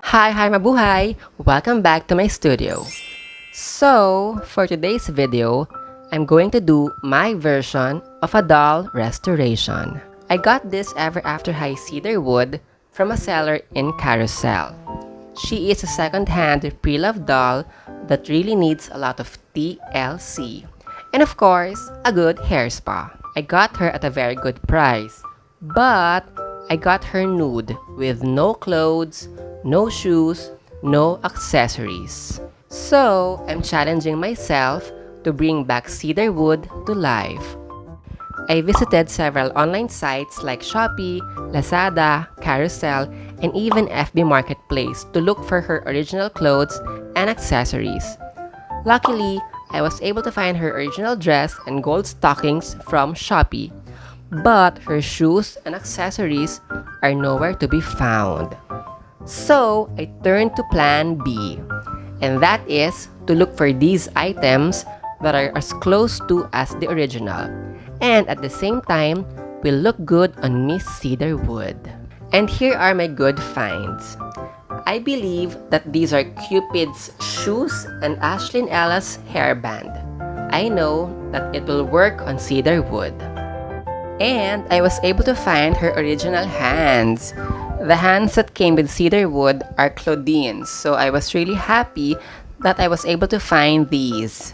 Hi, Mabuhay! Welcome back to my studio. So, for today's video, I'm going to do my version of a doll restoration. I got this Ever After High cedar wood from a seller in Carousel. She is a second-hand pre-loved doll that really needs a lot of TLC. And of course, a good hair spa. I got her at a very good price. But I got her nude with no clothes, no shoes, no accessories. So, I'm challenging myself to bring back cedar wood to life. I visited several online sites like Shopee, Lazada, Carousel, and even FB Marketplace to look for her original clothes and accessories. Luckily, I was able to find her original dress and gold stockings from Shopee, but her shoes and accessories are nowhere to be found. So, I turned to plan B, and that is to look for these items that are as close to as the original, and at the same time, will look good on Miss Cedar wood. And here are my good finds. I believe that these are Cupid's shoes and Ashlyn Ella's hairband. I know that it will work on cedar wood. And I was able to find her original hands. The hands that came with cedar wood are Claudine's, so I was really happy that I was able to find these.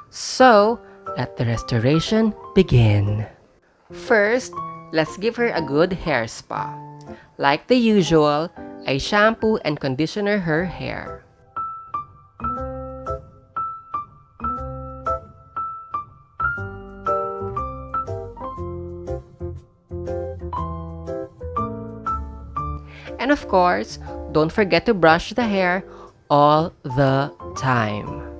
So, let the restoration begin. First, let's give her a good hair spa. Like the usual, I shampoo and conditioner her hair. And of course, don't forget to brush the hair all the time.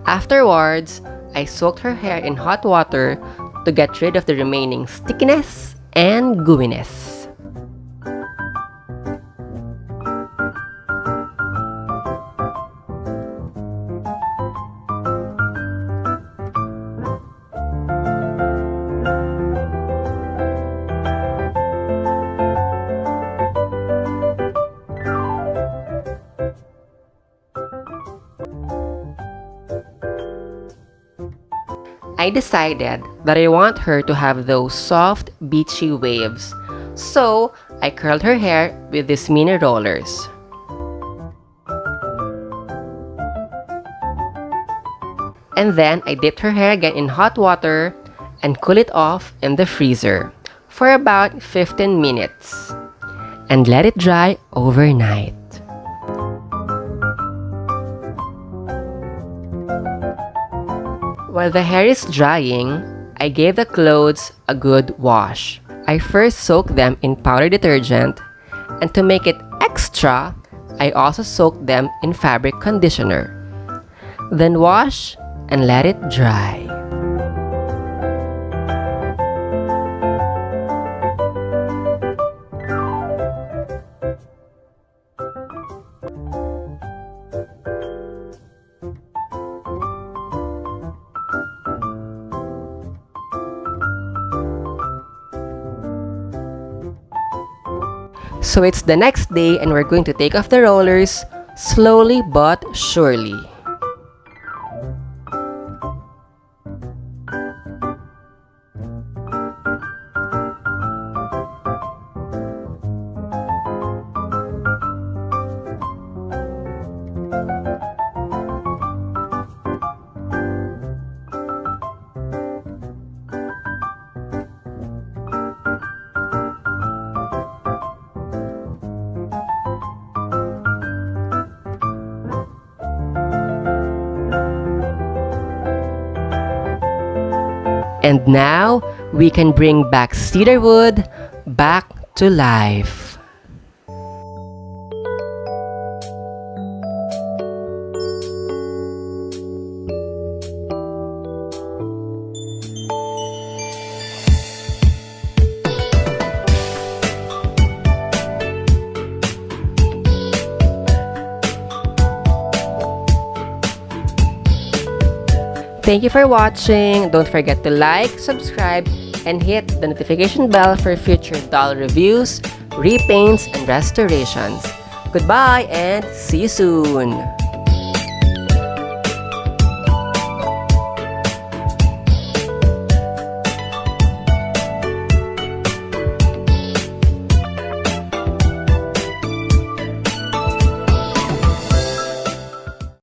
Afterwards, I soaked her hair in hot water to get rid of the remaining stickiness and gooiness. I decided that I want her to have those soft, beachy waves. So, I curled her hair with these mini rollers. And then, I dipped her hair again in hot water and cool it off in the freezer for about 15 minutes. And let it dry overnight. While the hair is drying, I gave the clothes a good wash. I first soaked them in powder detergent, and to make it extra, I also soaked them in fabric conditioner. Then wash and let it dry. So it's the next day and we're going to take off the rollers slowly but surely. And now, we can bring back cedarwood back to life. Thank you for watching. Don't forget to like, subscribe, and hit the notification bell for future doll reviews, repaints, and restorations. Goodbye and see you soon!